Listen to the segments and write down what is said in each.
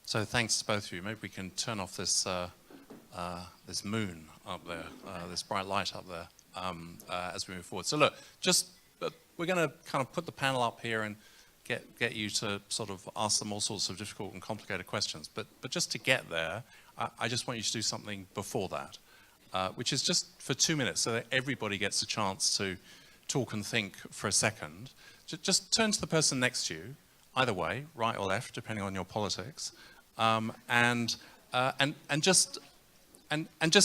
So thanks to both of you. Maybe we can turn off this this moon up there, this bright light up there, as we move forward. So look, just we're going to kind of put the panel up here and get you to sort of ask them all sorts of difficult and complicated questions. But just to get there, I just want you to do something before that, which is just for 2 minutes, so that everybody gets a chance to talk and think for a second. Just turn to the person next to you, either way, right or left, depending on your politics, and just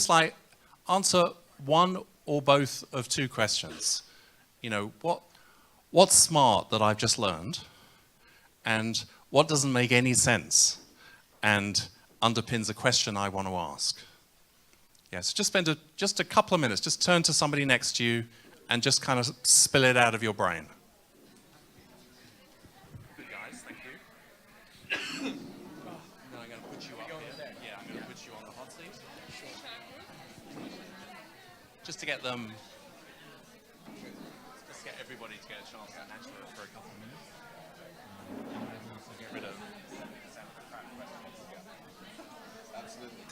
like answer one or both of two questions. You know, what's smart that I've just learned, and what doesn't make any sense and underpins a question I want to ask. Yeah, so just spend just a couple of minutes, just turn to somebody next to you and just kind of spill it out of your brain. Good guys, thank you. Now I'm going to put you up here. Yeah, I'm going to put you on the hot seat. Just to get them, just to get everybody to get a chance to answer it for a couple of minutes. So get rid of absolutely.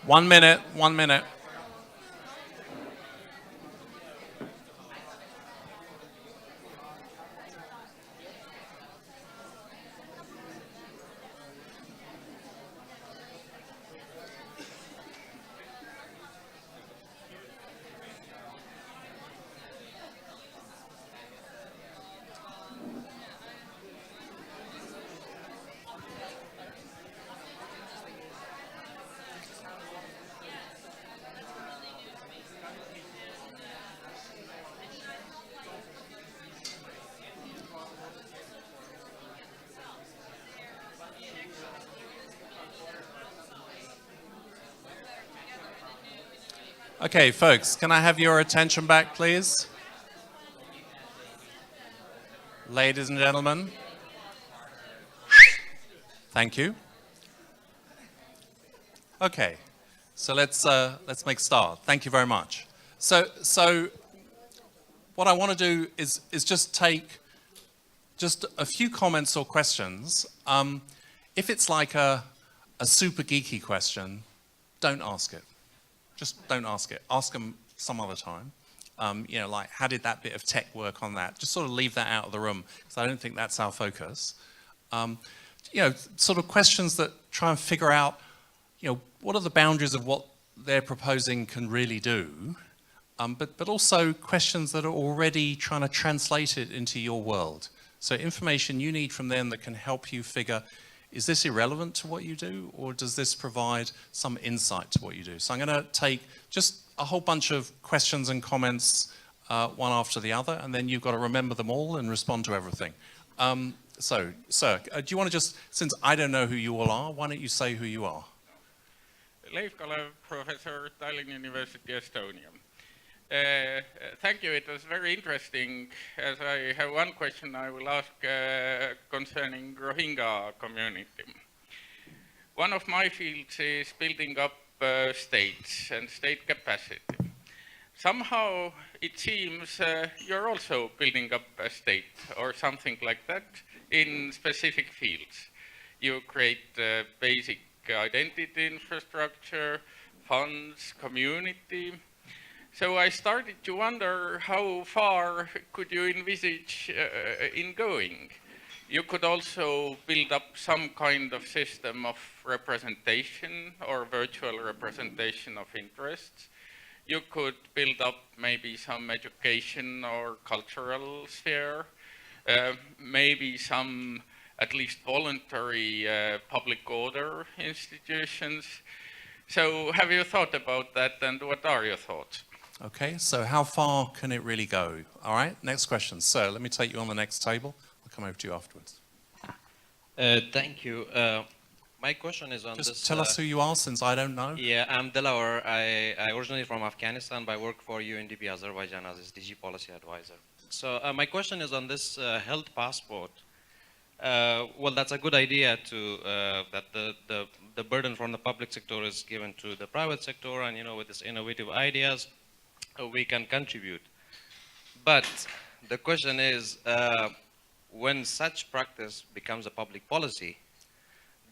One minute. Okay, folks, can I have your attention back, please? Ladies and gentlemen. Thank you. Okay, so let's make a start. Thank you very much. So what I want to do is just take just a few comments or questions. If it's like a super geeky question, don't ask it. Just don't ask it. Ask them some other time. You know, like, how did that bit of tech work on that? Just sort of leave that out of the room, because I don't think that's our focus. You know, sort of questions that try and figure out, you know, what are the boundaries of what they're proposing can really do, but also questions that are already trying to translate it into your world. So information you need from them that can help you figure, is this irrelevant to what you do, or does this provide some insight to what you do? So I'm going to take just a whole bunch of questions and comments, one after the other, and then you've got to remember them all and respond to everything. So, sir, do you want to just, since I don't know who you all are, why don't you say who you are? Leif Kalev, Professor, Tallinn University, Estonia. Thank you, it was very interesting. As I have one question I will ask concerning Rohingya community. One of my fields is building up states and state capacity. Somehow it seems you're also building up a state or something like that in specific fields. You create basic identity infrastructure, funds, community. So I started to wonder, how far could you envisage in going? You could also build up some kind of system of representation or virtual representation of interests. you could build up maybe some education or cultural sphere, maybe some at least voluntary public order institutions. So have you thought about that, and what are your thoughts? Okay, so how far can it really go? All right, next question. Sir, let me take you on the next table. I'll come over to you afterwards. Thank you. My question is on Just this. tell us who you are, since I don't know. Yeah, I'm Delaware. I originally from Afghanistan, but I work for UNDP Azerbaijan as DG policy advisor. So my question is on this health passport. Well, that's a good idea to that the burden from the public sector is given to the private sector, and with this innovative ideas, we can contribute. But the question is, when such practice becomes a public policy,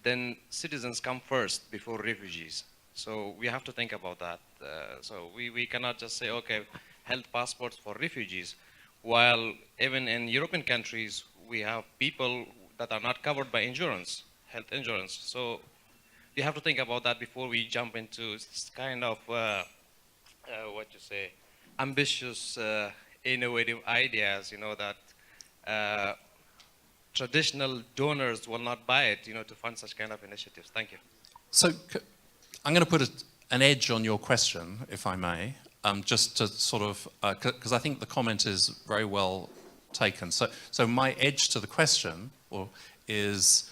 then citizens come first before refugees. So we have to think about that. So we cannot just say, okay, health passports for refugees, while even in European countries, we have people that are not covered by insurance, health insurance. So you have to think about that before we jump into this kind of, ambitious, innovative ideas, that traditional donors will not buy it, to fund such kind of initiatives. Thank you. So I'm going to put an edge on your question, if I may, just to sort of, because I think the comment is very well taken. So my edge to the question is,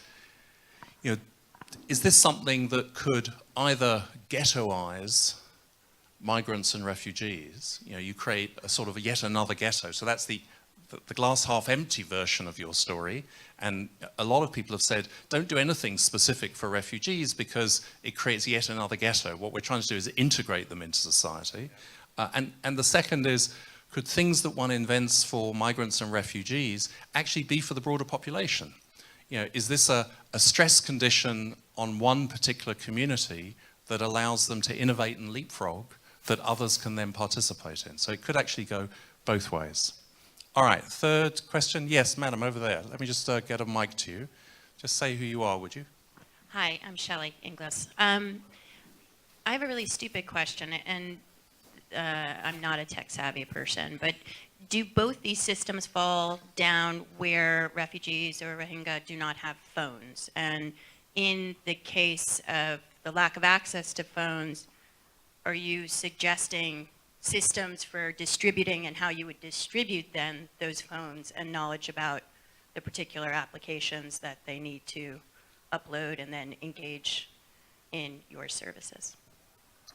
is this something that could either ghettoize migrants and refugees? You create a sort of yet another ghetto. So that's the glass half empty version of your story. And a lot of people have said, don't do anything specific for refugees because it creates yet another ghetto. What we're trying to do is integrate them into society. And the second is, could things that one invents for migrants and refugees actually be for the broader population? Is this a stress condition on one particular community that allows them to innovate and leapfrog that others can then participate in? So it could actually go both ways. All right, third question. Yes, madam, over there. Let me just get a mic to you. Just say who you are, would you? Hi, I'm Shelley Inglis. I have a really stupid question, and I'm not a tech-savvy person, but do both these systems fall down where refugees or Rohingya do not have phones? And in the case of the lack of access to phones, are you suggesting systems for distributing and how you would distribute then those phones and knowledge about the particular applications that they need to upload and then engage in your services?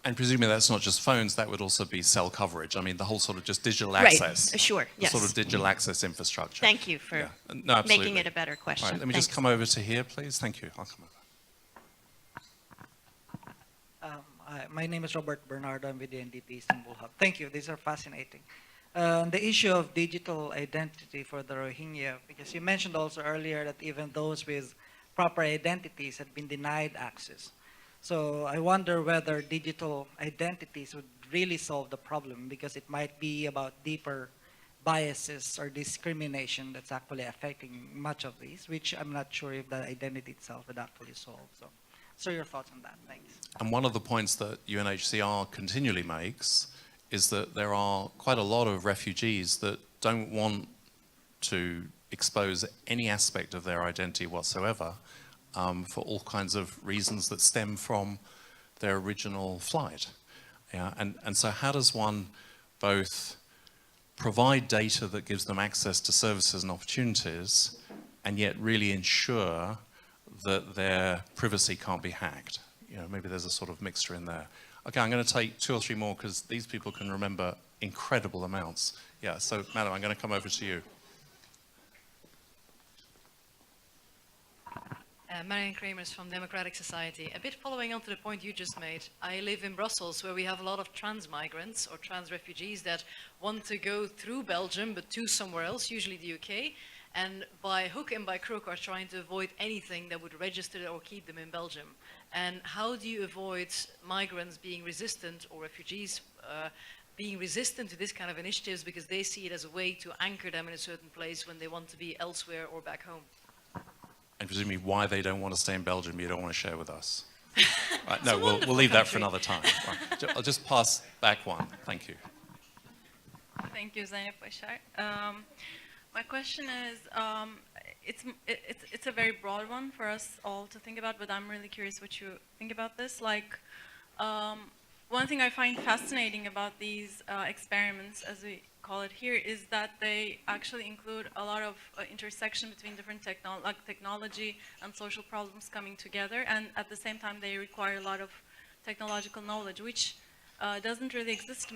And presumably that's not just phones, that would also be cell coverage. I mean, the whole sort of just digital access. Right, sure, yes. Sort of digital access infrastructure. Thank you for making it a better question. All right, let me Thanks. just come over to here, please. Thank you. I'll come over. My name is Robert Bernardo. I'm with the NDP Istanbul Hub. Thank you. These are fascinating. The issue of digital identity for the Rohingya, because you mentioned also earlier that even those with proper identities had been denied access. So I wonder whether digital identities would really solve the problem, because it might be about deeper biases or discrimination that's actually affecting much of these, which I'm not sure if the identity itself would actually solve. So your thoughts on that? Thanks. And one of the points that UNHCR continually makes is that there are quite a lot of refugees that don't want to expose any aspect of their identity whatsoever, for all kinds of reasons that stem from their original flight. Yeah? And so how does one both provide data that gives them access to services and opportunities, and yet really ensure that their privacy can't be hacked? Maybe there's a sort of mixture in there. Okay, I'm going to take 2 or 3 more because these people can remember incredible amounts. Yeah, so madam, I'm going to come over to you. Marian Kramers from Democratic Society. A bit following on to the point you just made, I live in Brussels, where we have a lot of trans migrants or trans refugees that want to go through Belgium but to somewhere else, usually the UK, and by hook and by crook are trying to avoid anything that would register or keep them in Belgium. And how do you avoid migrants being resistant, or refugees being resistant to this kind of initiatives because they see it as a way to anchor them in a certain place when they want to be elsewhere or back home? And presumably why they don't want to stay in Belgium, you don't want to share with us. Right, no, we'll leave that for another time. Right. I'll just pass back one. Thank you. Thank you, Zeynep Bashar. My question is, it's a very broad one for us all to think about, but I'm really curious what you think about this. Like, one thing I find fascinating about these experiments, as we call it here, is that they actually include a lot of intersection between different technology and social problems coming together, and at the same time they require a lot of technological knowledge, which doesn't really exist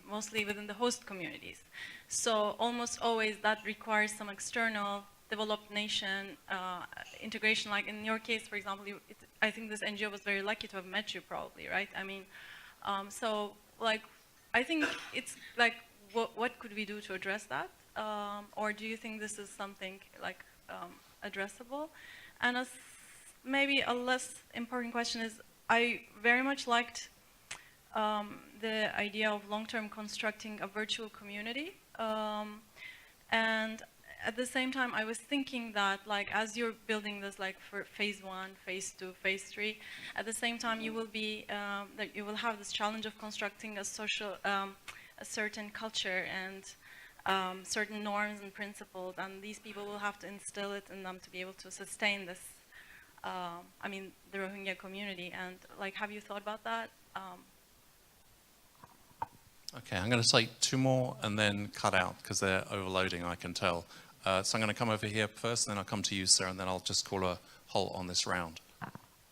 mostly within the host communities. So almost always that requires some external developed nation integration. Like in your case, for example, I think this NGO was very lucky to have met you probably, right? I mean, so like, I think it's like, what could we do to address that? Or do you think this is something like addressable? And maybe a less important question is, I very much liked the idea of long-term constructing a virtual community. And at the same time, I was thinking that, like, as you're building this, like, for phase 1, phase 2, phase 3, at the same time, you will be, that you will have this challenge of constructing a social, a certain culture and certain norms and principles, and these people will have to instill it in them to be able to sustain this, I mean, the Rohingya community. And, like, have you thought about that? Okay, I'm going to take two more and then cut out because they're overloading, I can tell. So I'm going to come over here first, then I'll come to you, sir, and then I'll just call a halt on this round.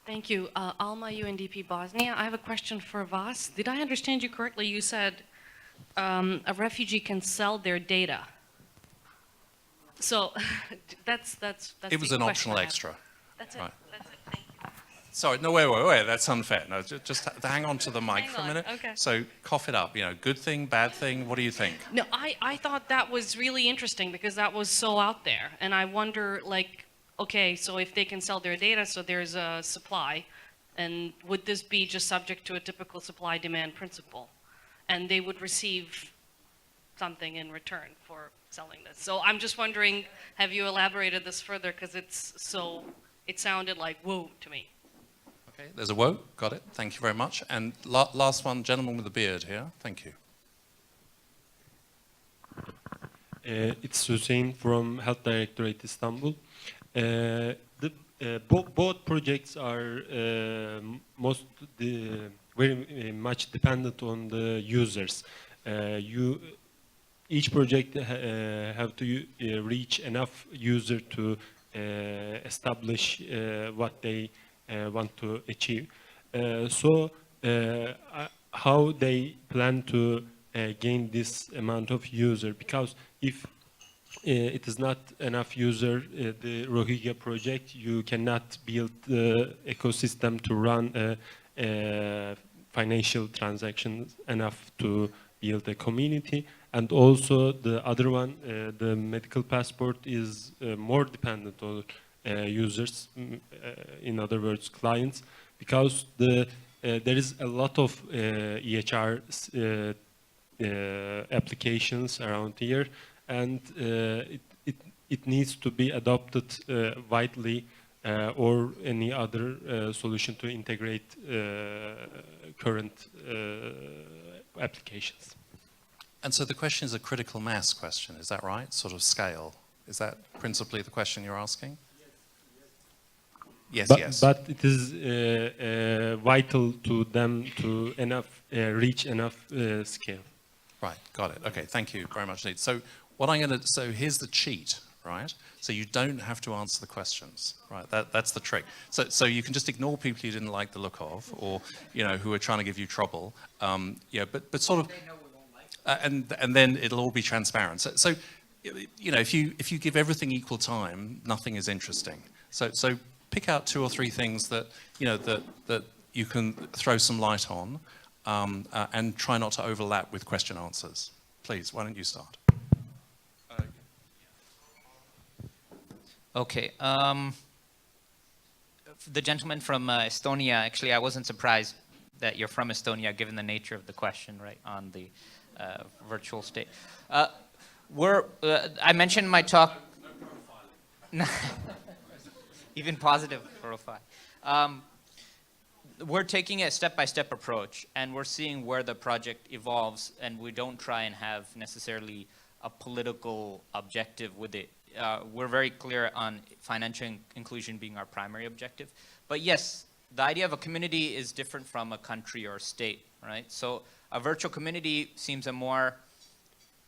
Thank you. Alma, UNDP Bosnia. I have a question for Vas. Did I understand you correctly? You said a refugee can sell their data. So that's it was an optional extra. That's it. Right. That's it. Thank you. Sorry, no, wait, that's unfair. No, just hang on to the mic Hang for a on, minute. okay. So cough it up, you know, good thing, bad thing, what do you think? No, I thought that was really interesting because that was so out there. And I wonder, like, okay, so if they can sell their data, so there's a supply, and would this be just subject to a typical supply-demand principle? And they would receive something in return for selling this. So I'm just wondering, have you elaborated this further? Because it sounded like whoa to me. Okay, there's a whoa, got it, thank you very much. And last one, gentleman with the beard here, thank you. It's Hussein from Health Directorate Istanbul. Both projects are very much dependent on the users. Each project have to reach enough user to establish what they want to achieve. So how they plan to gain this amount of user? Because if it is not enough user, the Rohingya project, you cannot build the ecosystem to run financial transactions enough to build a community. And also the other one, the medical passport is more dependent on users, in other words, clients, because there is a lot of EHR applications around here, and it needs to be adopted widely, or any other solution to integrate current applications. And so the question is a critical mass question, is that right? Sort of scale. Is that principally the question you're asking? Yes, yes. But it is vital to them to reach enough scale. Right, got it. Okay, thank you very much, Nate. So so here's the cheat, right? So you don't have to answer the questions, right? That's the trick. So you can just ignore people you didn't like the look of, or who are trying to give you trouble. But sort of, and then it'll all be transparent. So if you give everything equal time, nothing is interesting. So pick out 2 or 3 things that that you can throw some light on, and try not to overlap with question answers. Please, why don't you start? Okay. The gentleman from Estonia, actually, I wasn't surprised that you're from Estonia, given the nature of the question, right, on the virtual state. I mentioned in my talk. Even positive profile. we're taking a step-by-step approach, and we're seeing where the project evolves, and we don't try and have necessarily a political objective with it. We're very clear on financial inclusion being our primary objective. But yes, the idea of a community is different from a country or a state, right? So a virtual community seems a more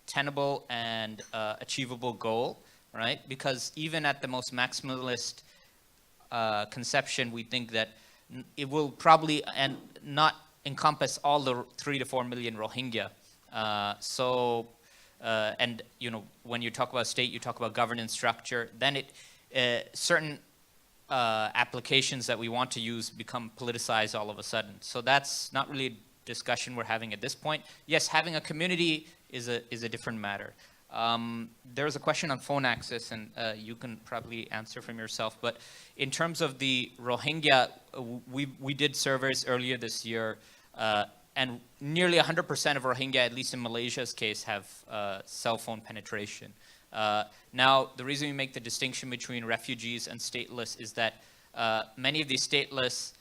tenable and achievable goal, right? Because even at the most maximalist conception, we think that it will probably not encompass all the 3 to 4 million Rohingya. And you know, when you talk about state, you talk about governance structure. Then certain applications that we want to use become politicized all of a sudden. So that's not really a discussion we're having at this point. Yes, having a community is a different matter. There's a question on phone access, and you can probably answer from yourself. But in terms of the Rohingya, we did surveys earlier this year, and nearly 100% of Rohingya, at least in Malaysia's case, have cell phone penetration. Now, the reason we make the distinction between refugees and stateless is that many of these stateless,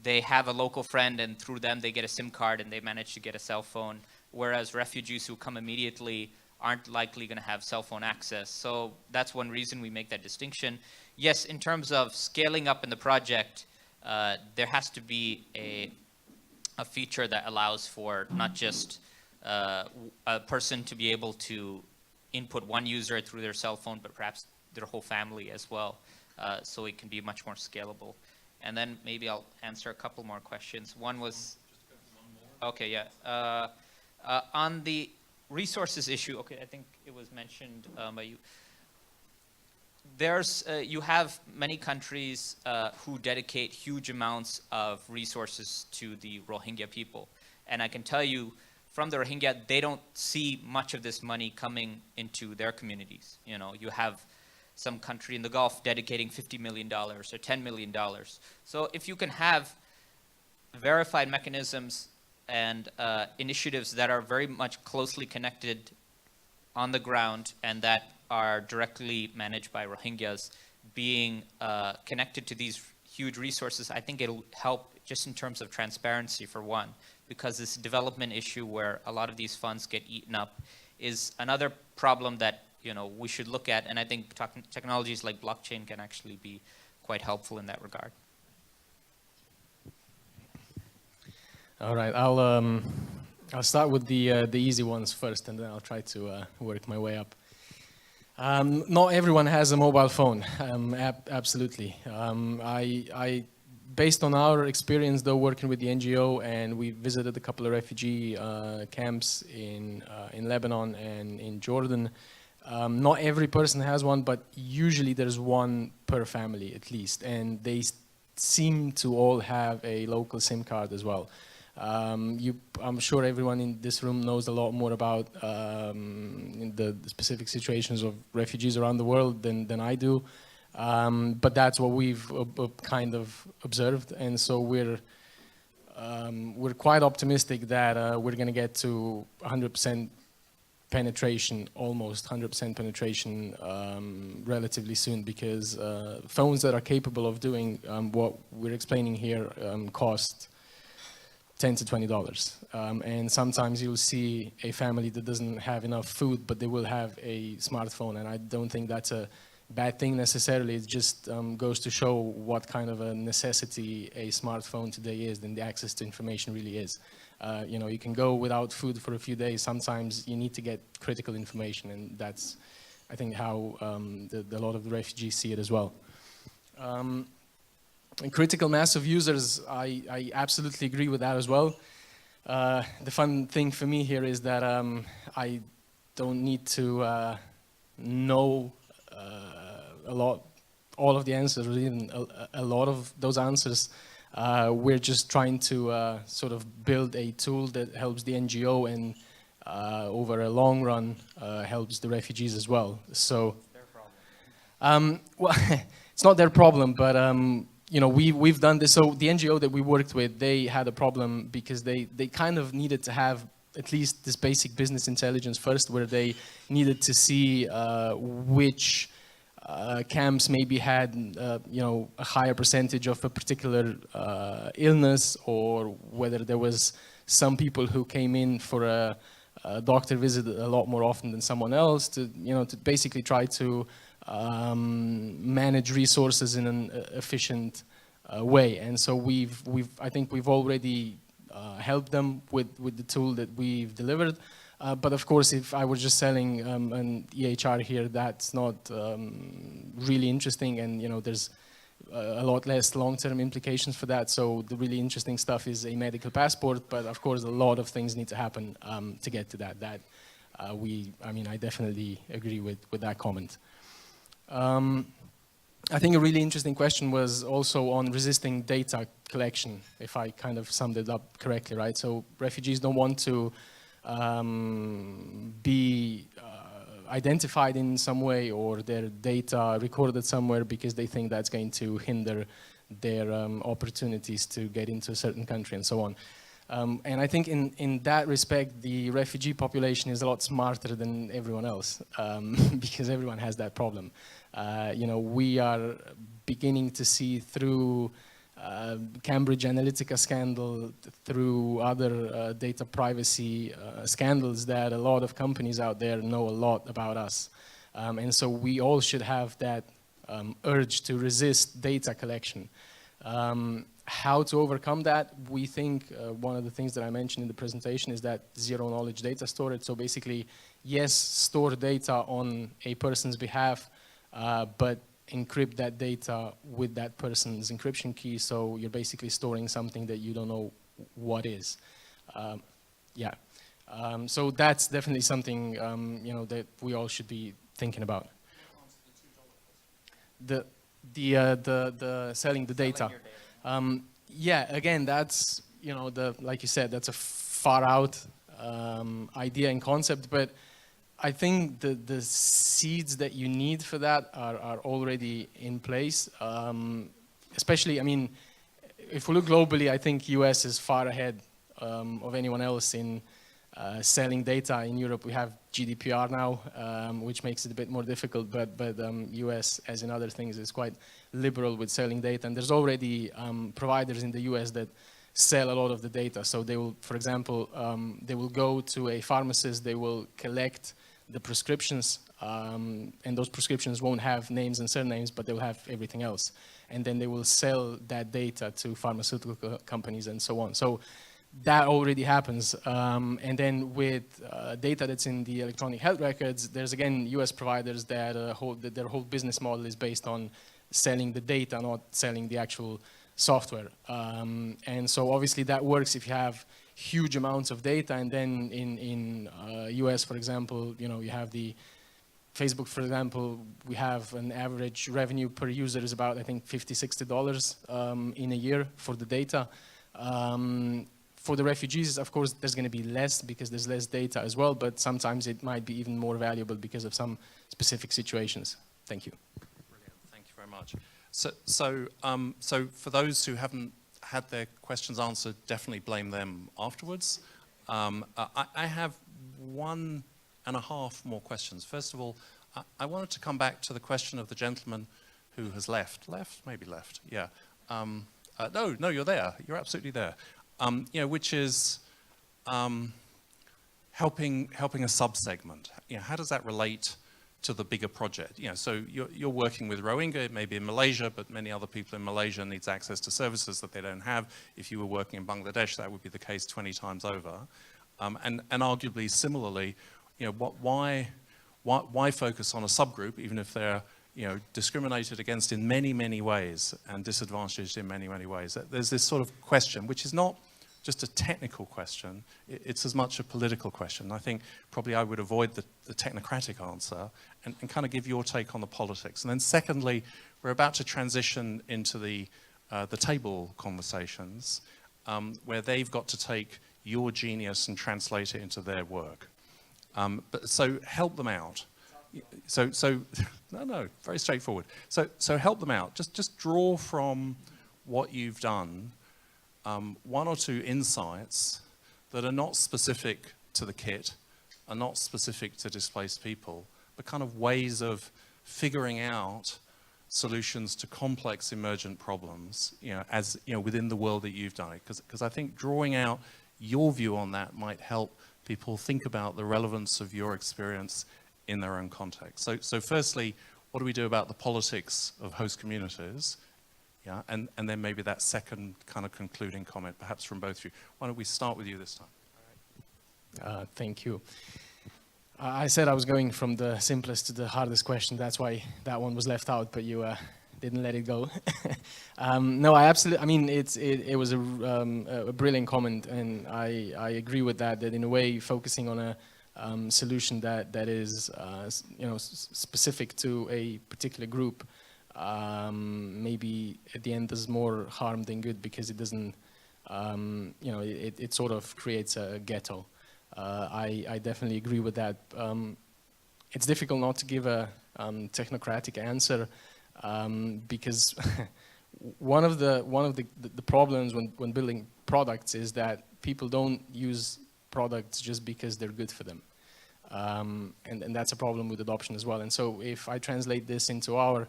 they have a local friend, and through them they get a SIM card and they manage to get a cell phone, whereas refugees who come immediately aren't likely going to have cell phone access. So that's one reason we make that distinction. Yes, in terms of scaling up in the project, there has to be a feature that allows for not just a person to be able to input one user through their cell phone, but perhaps their whole family as well, so it can be much more scalable. And then maybe I'll answer a couple more questions. One was, okay, yeah. On the resources issue, okay, I think it was mentioned by you. You have many countries who dedicate huge amounts of resources to the Rohingya people. And I can tell you, from the Rohingya, they don't see much of this money coming into their communities. You know, you have some country in the Gulf dedicating $50 million or $10 million. So if you can have verified mechanisms and initiatives that are very much closely connected on the ground and that are directly managed by Rohingyas being connected to these huge resources, I think it'll help just in terms of transparency for one, because this development issue where a lot of these funds get eaten up is another problem that, you know, we should look at, and I think technologies like blockchain can actually be quite helpful in that regard. All right, I'll start with the easy ones first, and then I'll try to work my way up. Not everyone has a mobile phone, absolutely. Based on our experience, though, working with the NGO, and we visited a couple of refugee camps in Lebanon and in Jordan. Not every person has one, but usually there's one per family at least, and they seem to all have a local SIM card as well. I'm sure everyone in this room knows a lot more about the specific situations of refugees around the world than I do, but that's what we've kind of observed, and so we're quite optimistic that we're going to get to 100% penetration, almost 100% penetration relatively soon, because phones that are capable of doing what we're explaining here cost $10 to $20. And sometimes you'll see a family that doesn't have enough food, but they will have a smartphone, and I don't think that's a bad thing necessarily. It just goes to show what kind of a necessity a smartphone today is, and the access to information really is. You know, you can go without food for a few days. Sometimes you need to get critical information, and that's, I think, how a lot of the refugees see it as well. And critical mass of users, I absolutely agree with that as well. The fun thing for me here is that I don't need to know all of the answers, or even a lot of those answers. We're just trying to sort of build a tool that helps the NGO and over a long run helps the refugees as well. So, it's their problem. Well, it's not their problem, but you know, we've done this. So the NGO that we worked with, they had a problem because they kind of needed to have at least this basic business intelligence first, where they needed to see which camps maybe had, you know, a higher percentage of a particular illness, or whether there was some people who came in for a doctor visit a lot more often than someone else, to, you know, to basically try to manage resources in an efficient way. And so I think we've already helped them with the tool that we've delivered. But of course, if I were just selling an EHR here, that's not really interesting, and you know, there's a lot less long-term implications for that. So the really interesting stuff is a medical passport, but of course, a lot of things need to happen to get to that. I mean, I definitely agree with that comment. I think a really interesting question was also on resisting data collection, if I kind of summed it up correctly, right? So refugees don't want to be identified in some way, or their data recorded somewhere, because they think that's going to hinder their opportunities to get into a certain country and so on. And I think in that respect, the refugee population is a lot smarter than everyone else, because everyone has that problem. You know, we are beginning to see through Cambridge Analytica scandal, through other data privacy scandals, that a lot of companies out there know a lot about us. And so we all should have that urge to resist data collection. How to overcome that? We think one of the things that I mentioned in the presentation is that zero knowledge data storage. So basically, yes, store data on a person's behalf, but encrypt that data with that person's encryption key, so you're basically storing something that you don't know what is. Yeah. So that's definitely something you know, that we all should be thinking about. The selling the data. Yeah, again, that's, you know, like you said, that's a far out idea and concept, but I think the seeds that you need for that are already in place. Especially, I mean, if we look globally, I think US is far ahead of anyone else in selling data. In Europe, we have GDPR now, which makes it a bit more difficult, but US, as in other things, is quite liberal with selling data. And there's already providers in the US that sell a lot of the data. So they will, for example, they will go to a pharmacist, they will collect the prescriptions, and those prescriptions won't have names and surnames, but they'll have everything else. And then they will sell that data to pharmaceutical companies and so on. So that already happens. And then with data that's in the electronic health records, there's again US providers that their whole business model is based on selling the data, not selling the actual software. And so obviously that works if you have huge amounts of data, and then in US, for example, you know, you have the Facebook, for example, we have an average revenue per user is about, I think, $50–60 in a year for the data. For the refugees, of course, there's going to be less because there's less data as well, but sometimes it might be even more valuable because of some specific situations. Thank you. Brilliant. Thank you very much. So for those who haven't had their questions answered, definitely blame them afterwards. I have 1.5 more questions. First of all, I wanted to come back to the question of the gentleman who has left. Maybe left, yeah. No, you're there. You're absolutely there. You know, which is helping a sub-segment. You know, how does that relate to the bigger project? You know, so you're working with Rohingya, maybe in Malaysia, but many other people in Malaysia needs access to services that they don't have. If you were working in Bangladesh, that would be the case 20 times over. And arguably similarly, you know, why focus on a subgroup, even if they're, you know, discriminated against in many, many ways and disadvantaged in many, many ways? There's this sort of question, which is not just a technical question, it's as much a political question. I think probably I would avoid the technocratic answer and kind of give your take on the politics. And then secondly, we're about to transition into the table conversations where they've got to take your genius and translate it into their work. So help them out. So no, very straightforward. So help them out. Just draw from what you've done 1 or 2 insights that are not specific to the kit, are not specific to displaced people, but kind of ways of figuring out solutions to complex emergent problems, as within the world that you've done it, because I think drawing out your view on that might help people think about the relevance of your experience in their own context. So firstly, what do we do about the politics of host communities? Yeah, and then maybe that second kind of concluding comment, perhaps from both of you. Why don't we start with you this time? Thank you. I said I was going from the simplest to the hardest question. That's why that one was left out, but you didn't let it go. No, I absolutely. I mean, it was a brilliant comment, and I agree with that. That in a way, focusing on a solution that is specific to a particular group, maybe at the end does more harm than good, because it doesn't. It sort of creates a ghetto. I definitely agree with that. It's difficult not to give a technocratic answer, because one of the problems when building products is that people don't use products just because they're good for them, and that's a problem with adoption as well. And so if I translate this into our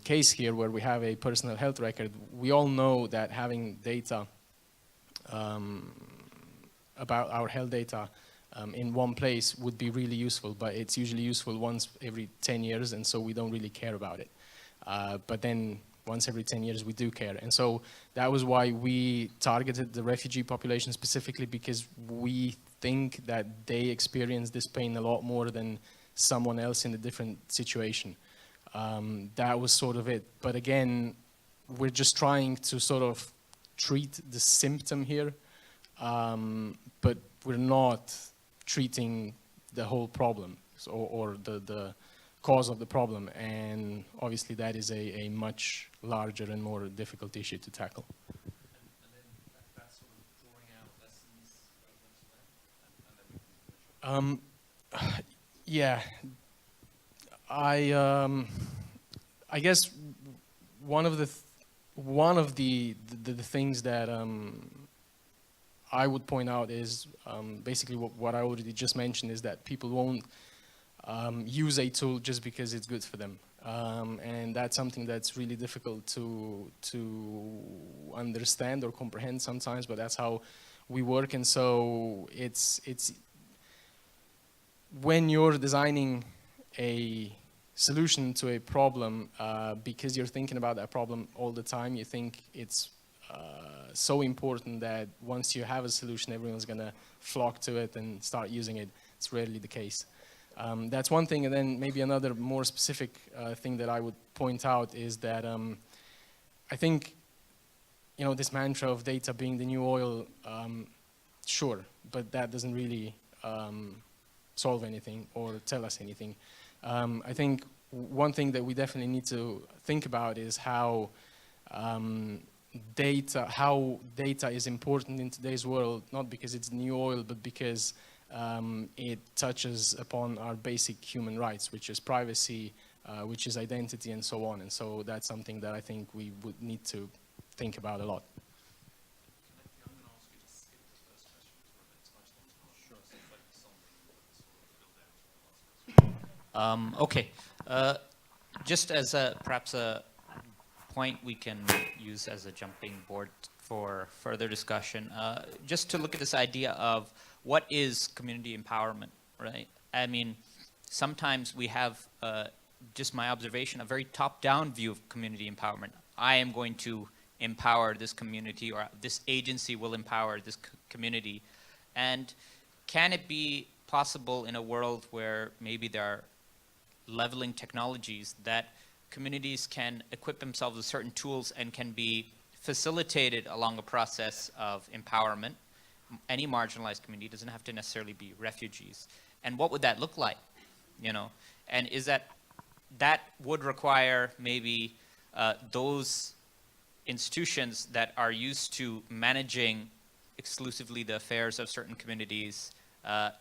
case here, where we have a personal health record, we all know that having data about our health data in one place would be really useful, but it's usually useful once every 10 years, and so we don't really care about it. But then once every 10 years we do care. And so that was why we targeted the refugee population specifically, because we think that they experience this pain a lot more than someone else in a different situation. That was sort of it. But again, we're just trying to sort of treat the symptom here, but we're not treating the whole problem, or the cause of the problem, and obviously that is a much larger and more difficult issue to tackle. And then that's sort of drawing out lessons relevant to that, and then we can finish. Yeah, I guess one of the things that I would point out is basically what I already just mentioned, is that people won't use a tool just because it's good for them, and that's something that's really difficult to understand or comprehend sometimes, but that's how we work. And so it's when you're designing a solution to a problem, because you're thinking about that problem all the time, you think it's so important that once you have a solution, everyone's going to flock to it and start using it. It's rarely the case. That's one thing. And then maybe another more specific thing that I would point out is that I think, this mantra of data being the new oil, sure, but that doesn't really solve anything or tell us anything. I think one thing that we definitely need to think about is how data is important in today's world, not because it's new oil, but because it touches upon our basic human rights, which is privacy, which is identity, and so on. And so that's something that I think we would need to think about a lot. I'm going to ask you to skip the first question for a bit, so I just want to ask you to focus on the sort of build out. Okay. Just as perhaps a point we can use as a jumping board for further discussion, just to look at this idea of what is community empowerment, right? I mean, sometimes we have, just my observation, a very top-down view of community empowerment. I am going to empower this community, or this agency will empower this community. And can it be possible in a world where maybe there are leveling technologies that communities can equip themselves with certain tools and can be facilitated along a process of empowerment? Any marginalized community doesn't have to necessarily be refugees. And what would that look like? And is that would require maybe those institutions that are used to managing exclusively the affairs of certain communities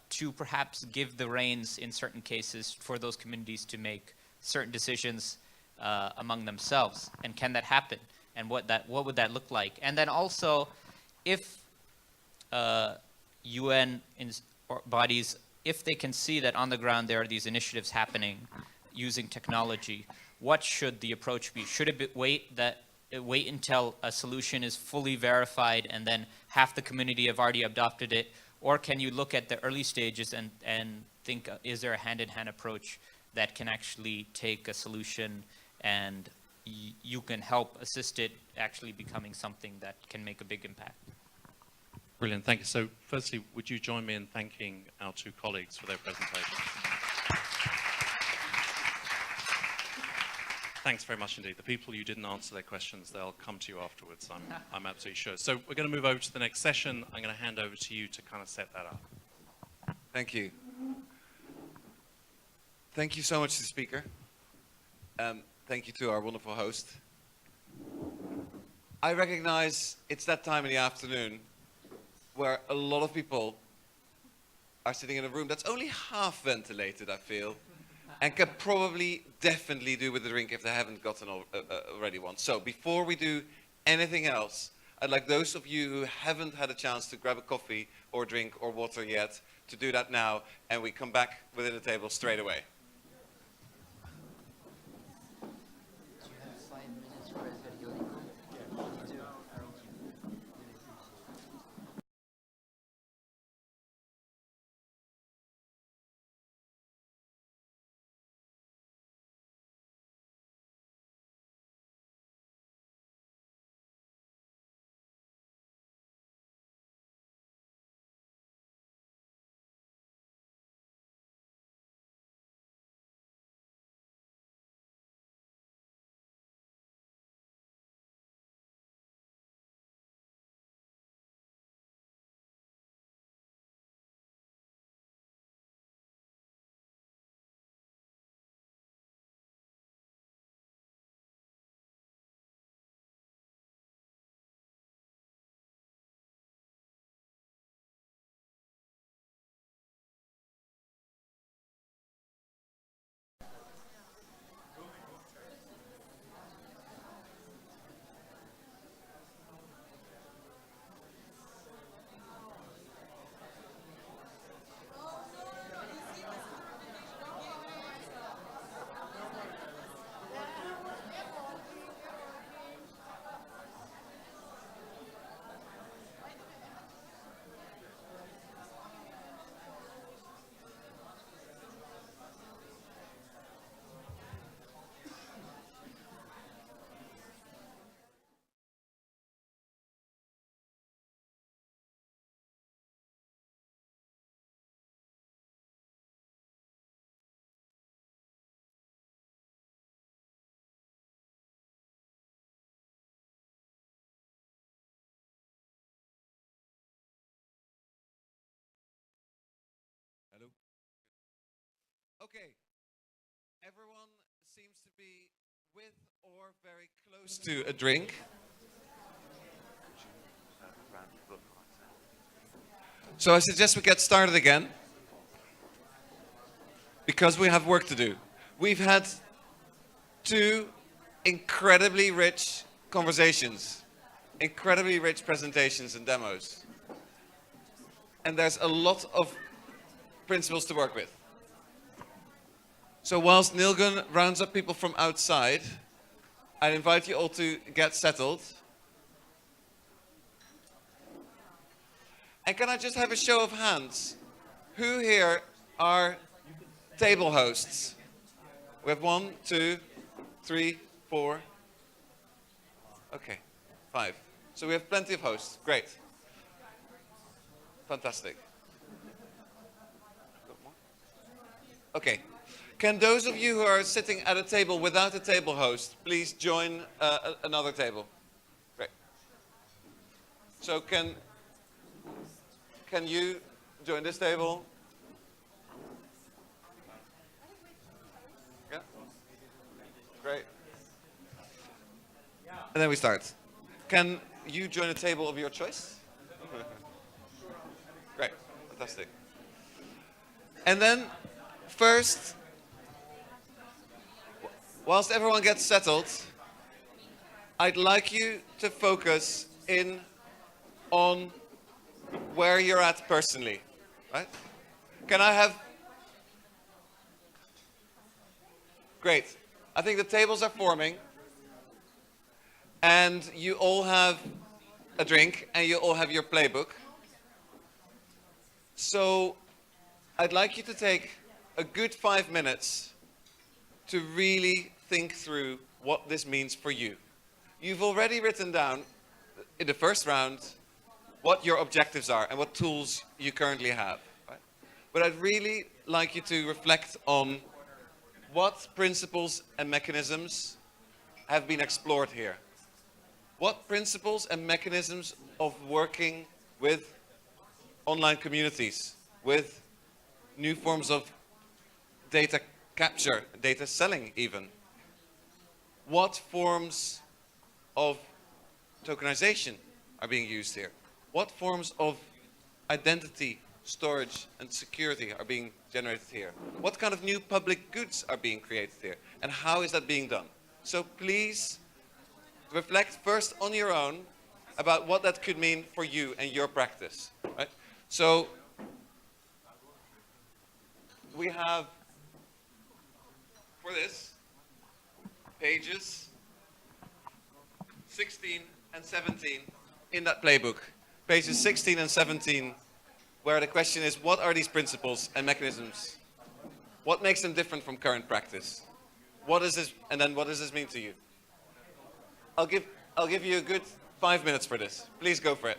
to perhaps give the reins in certain cases for those communities to make certain decisions among themselves. And can that happen? And what would that look like? And then also, if UN bodies, if they can see that on the ground there are these initiatives happening using technology, what should the approach be? Should it be wait until a solution is fully verified and then half the community have already adopted it? Or can you look at the early stages and think, is there a hand-in-hand approach that can actually take a solution and you can help assist it actually becoming something that can make a big impact? Brilliant, thank you. So firstly, would you join me in thanking our two colleagues for their presentation? Thanks very much indeed. The people you didn't answer their questions, they'll come to you afterwards, I'm absolutely sure. So we're going to move over to the next session. I'm going to hand over to you to kind of set that up. Thank you. Thank you so much to the speaker. Thank you to our wonderful host. I recognize it's that time in the afternoon where a lot of people are sitting in a room that's only half ventilated, I feel, and can probably definitely do with a drink if they haven't gotten already one. So before we do anything else, I'd like those of you who haven't had a chance to grab a coffee or drink or water yet to do that now, and we come back within the table straight away. Hello? Okay. Everyone seems to be with or very close to a drink. So I suggest we get started again, because we have work to do. We've had two incredibly rich conversations, incredibly rich presentations and demos. And there's a lot of principles to work with. So whilst Nilgun rounds up people from outside, I'd invite you all to get settled. And can I just have a show of hands? Who here are table hosts? We have 1, 2, 3, 4. Okay, 5. So we have plenty of hosts. Great. Fantastic. Okay. Can those of you who are sitting at a table without a table host please join another table? Great. So can you join this table? Yeah? Great. And then we start. Can you join a table of your choice? Great. Fantastic. And then first, whilst everyone gets settled, I'd like you to focus in on where you're at personally, right? Can I have Great. I think the tables are forming. And you all have a drink and you all have your playbook. So I'd like you to take a good 5 minutes to really think through what this means for you. You've already written down in the first round what your objectives are and what tools you currently have. Right? But I'd really like you to reflect on what principles and mechanisms have been explored here. What principles and mechanisms of working with online communities, with new forms of data capture, data selling even. What forms of tokenization are being used here? What forms of identity, storage, and security are being generated here? What kind of new public goods are being created here? And how is that being done? So please reflect first on your own about what that could mean for you and your practice. Right? So we have, for this, pages 16 and 17 in that playbook. Pages 16 and 17, where the question is, what are these principles and mechanisms? What makes them different from current practice? What is this, and then what does this mean to you? I'll give you a good 5 minutes for this. Please go for it.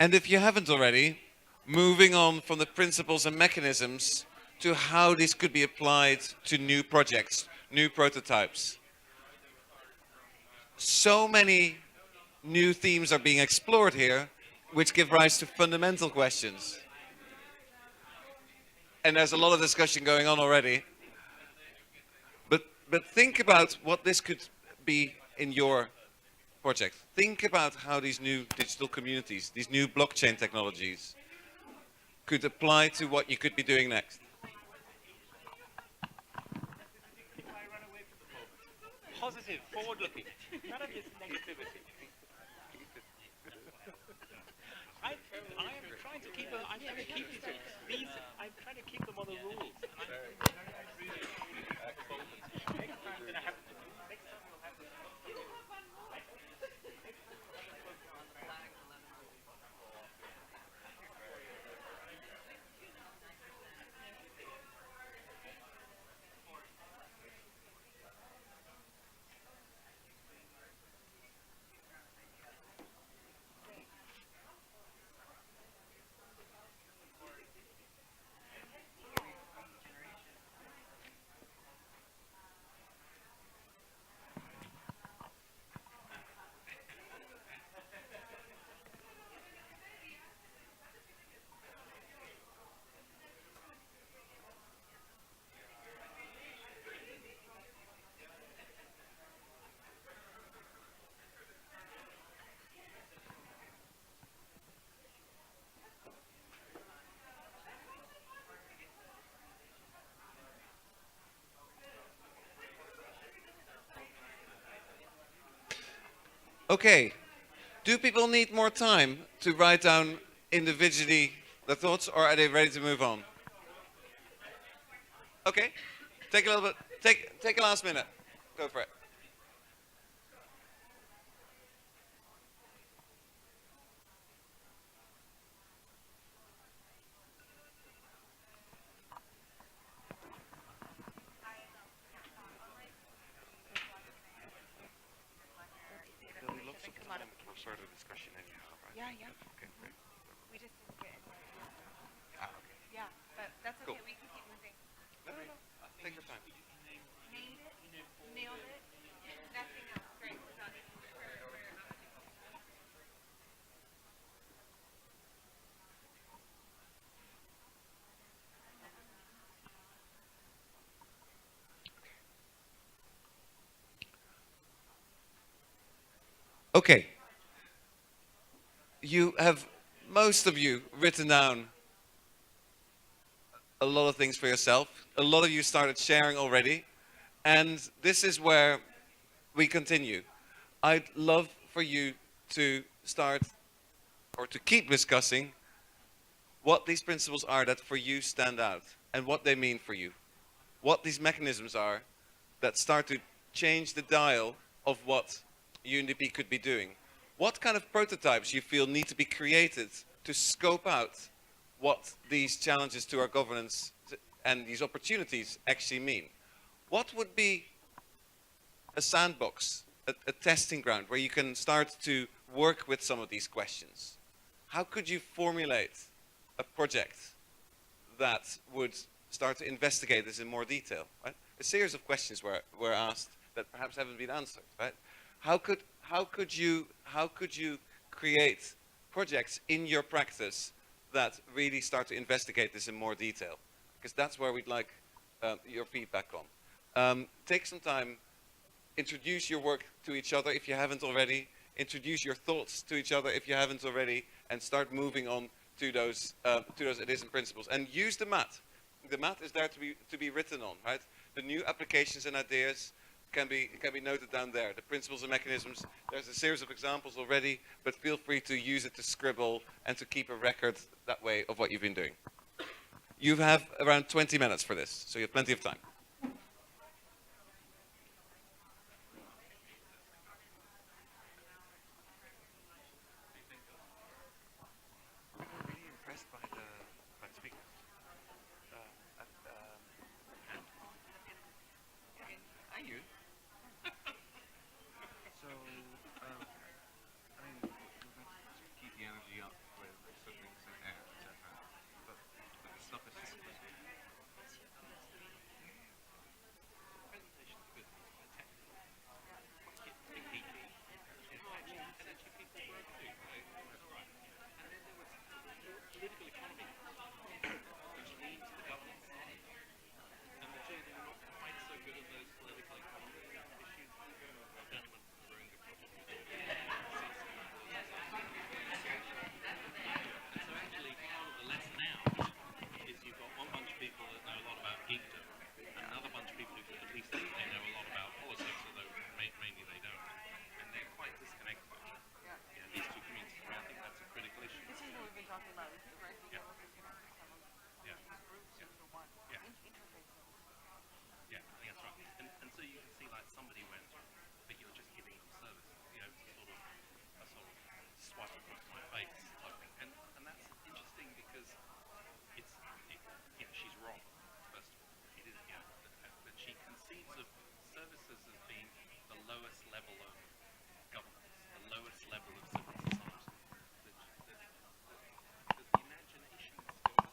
And if you haven't already, moving on from the principles and mechanisms to how this could be applied to new projects, new prototypes. So many new themes are being explored here, which give rise to fundamental questions. and there's a lot of discussion going on already. But think about what this could be in your project. Think about how these new digital communities, these new blockchain technologies, could apply to what you could be doing next. Positive, forward-looking. None of this negativity. I am trying to keep them. I'm trying to keep these. I'm trying to keep them on the rules. Next time we'll have. Next time we'll have. Okay, do people need more time to write down individually their thoughts, or are they ready to move on? Okay, take a little bit, take a last minute, go for it. Further discussion anyhow, right? Yeah, yeah. Okay, great. We just didn't get into it. Ah, okay. Yeah, but that's okay. Cool. We can keep moving. No, take your time. Named it, nailed it, nothing else. Great. We're done. Okay. You have, most of you, written down a lot of things for yourself. A lot of you started sharing already. And this is where we continue. I'd love for you to start, or to keep discussing, what these principles are that for you stand out, and what they mean for you. What these mechanisms are that start to change the dial of what UNDP could be doing. What kind of prototypes you feel need to be created to scope out what these challenges to our governance and these opportunities actually mean? What would be a sandbox, a testing ground where you can start to work with some of these questions? How could you formulate a project that would start to investigate this in more detail, right? A series of questions were asked that perhaps haven't been answered, right? How could you create projects in your practice that really start to investigate this in more detail? Because that's where we'd like your feedback on. Take some time, introduce your work to each other if you haven't already, introduce your thoughts to each other if you haven't already, and start moving on to those ideas and principles. And use the mat. The mat is there to be written on, right? The new applications and ideas can be noted down there. The principles and mechanisms, there's a series of examples already, but feel free to use it to scribble and to keep a record that way of what you've been doing. You have around 20 minutes for this, so you have plenty of time. lowest level of governance, the lowest level of civil society. The imagination goes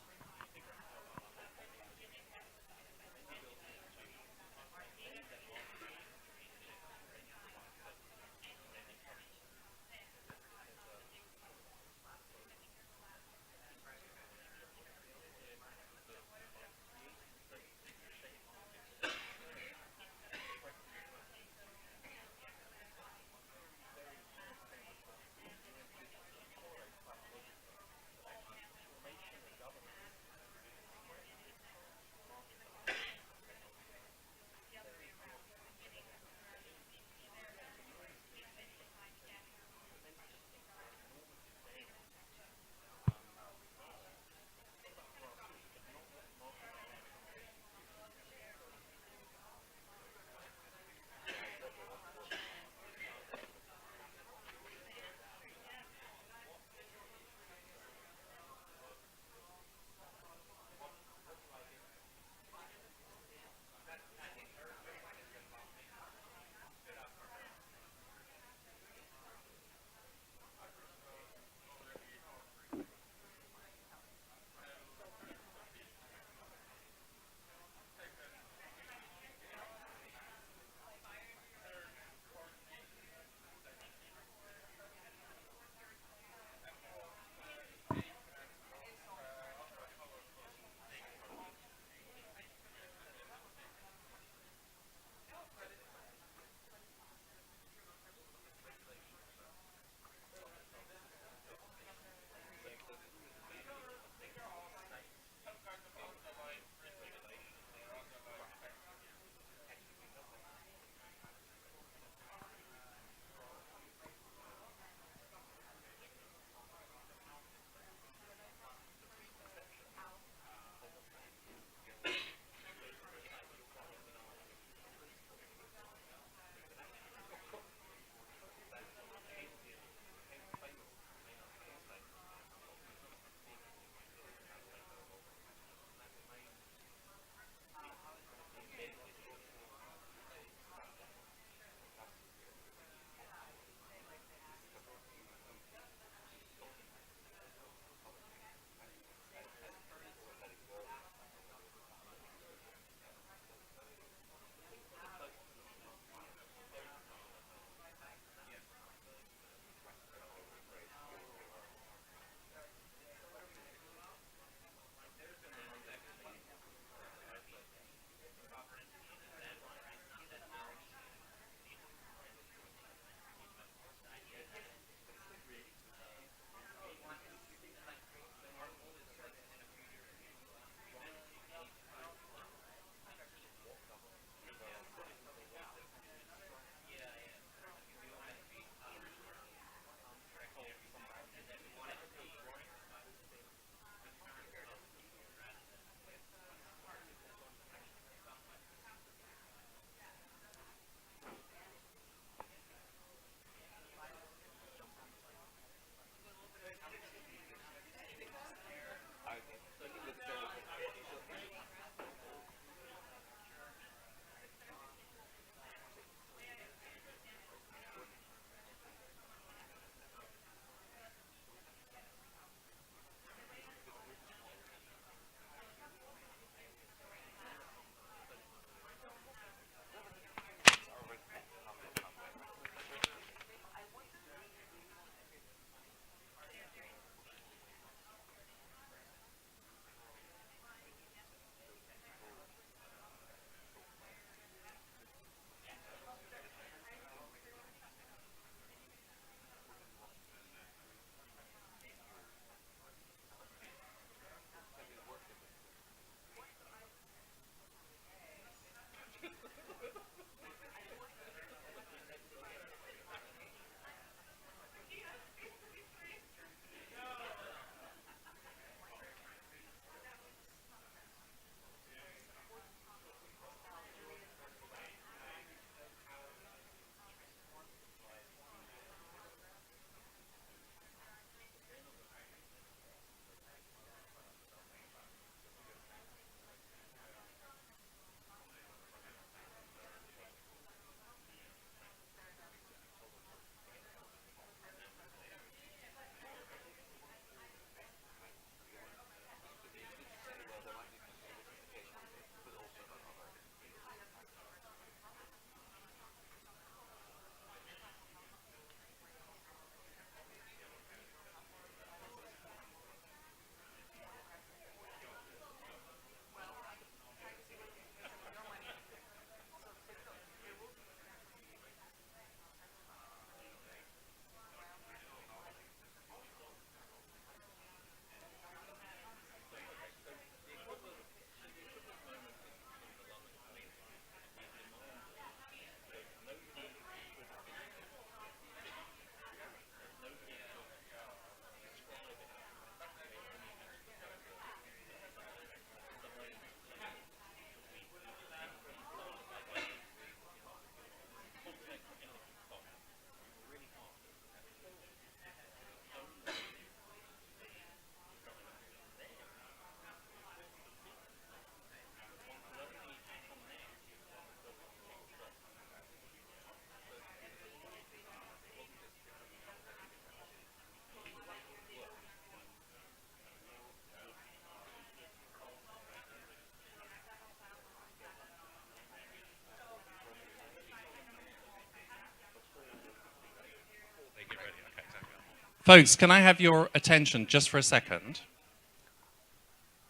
Folks, can I have your attention just for a second?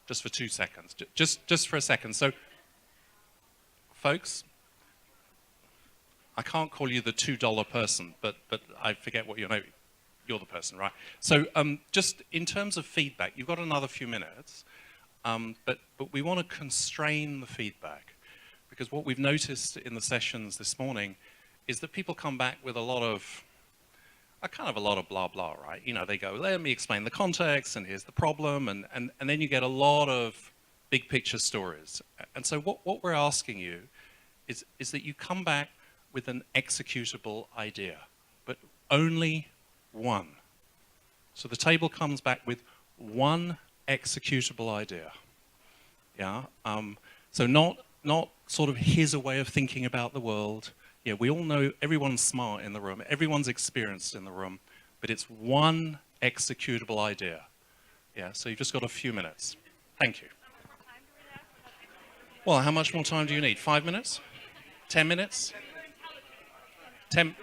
Just for 2 seconds. Just for a second. So, folks, I can't call you the $2 person, but I forget what your name. You're the person, right? So, just in terms of feedback, you've got another few minutes, but we want to constrain the feedback, because what we've noticed in the sessions this morning is that people come back with a lot of blah blah, right? You know, they go, let me explain the context, and here's the problem, and then you get a lot of big picture stories. And so what we're asking you is that you come back with an executable idea, but only one. So the table comes back with one executable idea. Yeah. So not sort of here's a way of thinking about the world. Yeah, we all know everyone's smart in the room, everyone's experienced in the room, but it's one executable idea. Yeah, so you've just got a few minutes. Thank you. Well, how much more time do you need? 5 minutes? 10 minutes? 10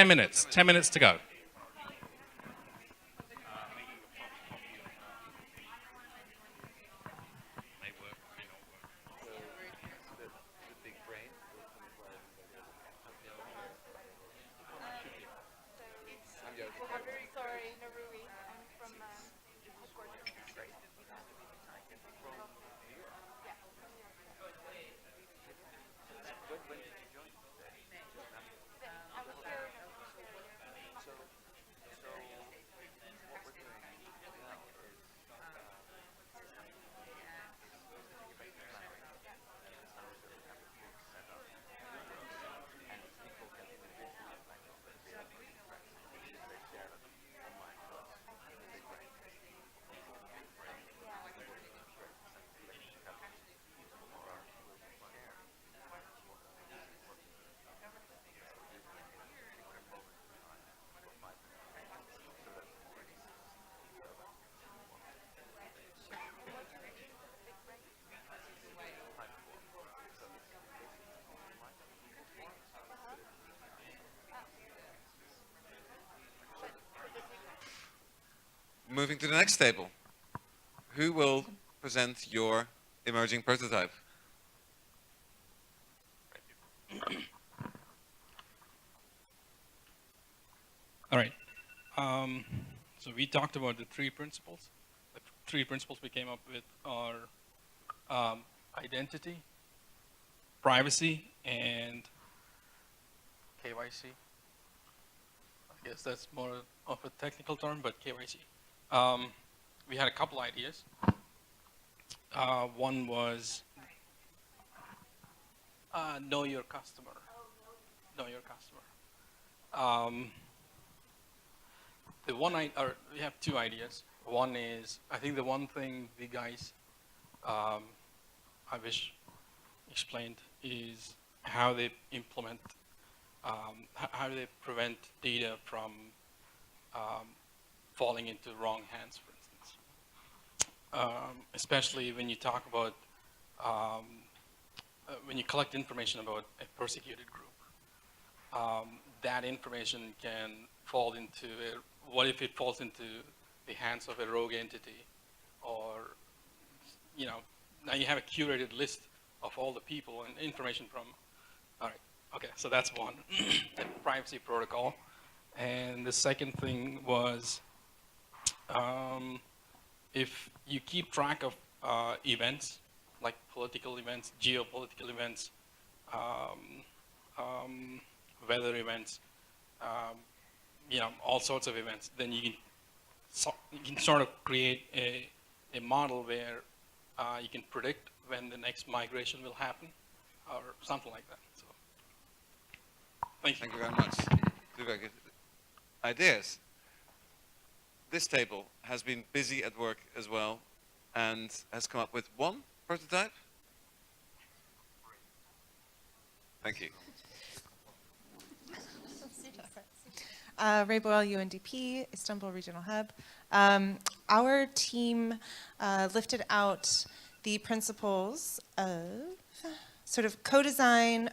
minutes. 10 minutes to go. Moving to the next table. Who will present your emerging prototype? All right. So we talked about the three principles. The three principles we came up with are identity, privacy, and KYC. I guess that's more of a technical term, but KYC. We had a couple ideas. One was know your customer. Know your customer. We have two ideas. One is, I think the one thing the guys, I wish explained, is how they implement, how they prevent data from falling into wrong hands, for instance. Especially when you talk about, when you collect information about a persecuted group, that information can fall into what if it falls into the hands of a rogue entity, or, you know, now you have a curated list of all the people and information from, all right, okay, so that's one, the privacy protocol. And the second thing was, if you keep track of events, like political events, geopolitical events, weather events, you know, all sorts of events, then you can sort of create a model where you can predict when the next migration will happen, or something like that. So, thank you. Thank you very much. Two very good ideas. This table has been busy at work as well, and has come up with one prototype. Thank you. Ray Boyle, UNDP, Istanbul Regional Hub. Our team lifted out the principles of sort of co-design,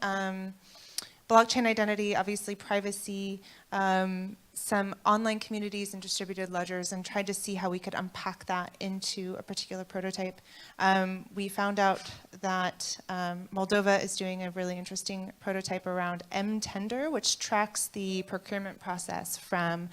blockchain identity, obviously privacy, some online communities and distributed ledgers and tried to see how we could unpack that into a particular prototype. We found out that Moldova is doing a really interesting prototype around M-Tender, which tracks the procurement process from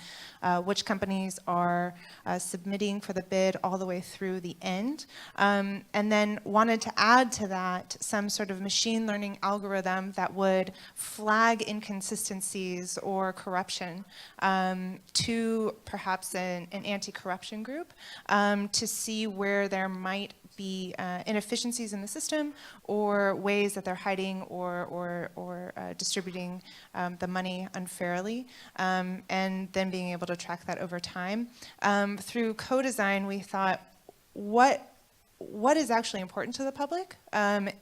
which companies are submitting for the bid all the way through the end. And then wanted to add to that some sort of machine learning algorithm that would flag inconsistencies or corruption to perhaps an anti-corruption group to see where there might be inefficiencies in the system or ways that they're hiding or distributing the money unfairly, and then being able to track that over time. Through co-design, we thought, what is actually important to the public?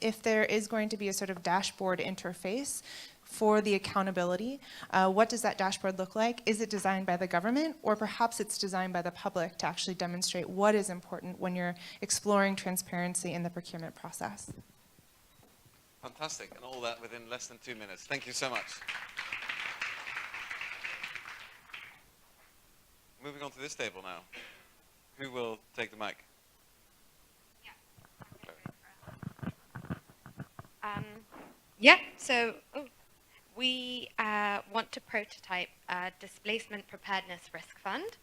If there is going to be a sort of dashboard interface for the accountability, what does that dashboard look like? Is it designed by the government, or perhaps it's designed by the public to actually demonstrate what is important when you're exploring transparency in the procurement process? Fantastic, and all that within less than 2 minutes. Thank you so much. Moving on to this table now. Who will take the mic? We want to prototype a displacement preparedness risk fund.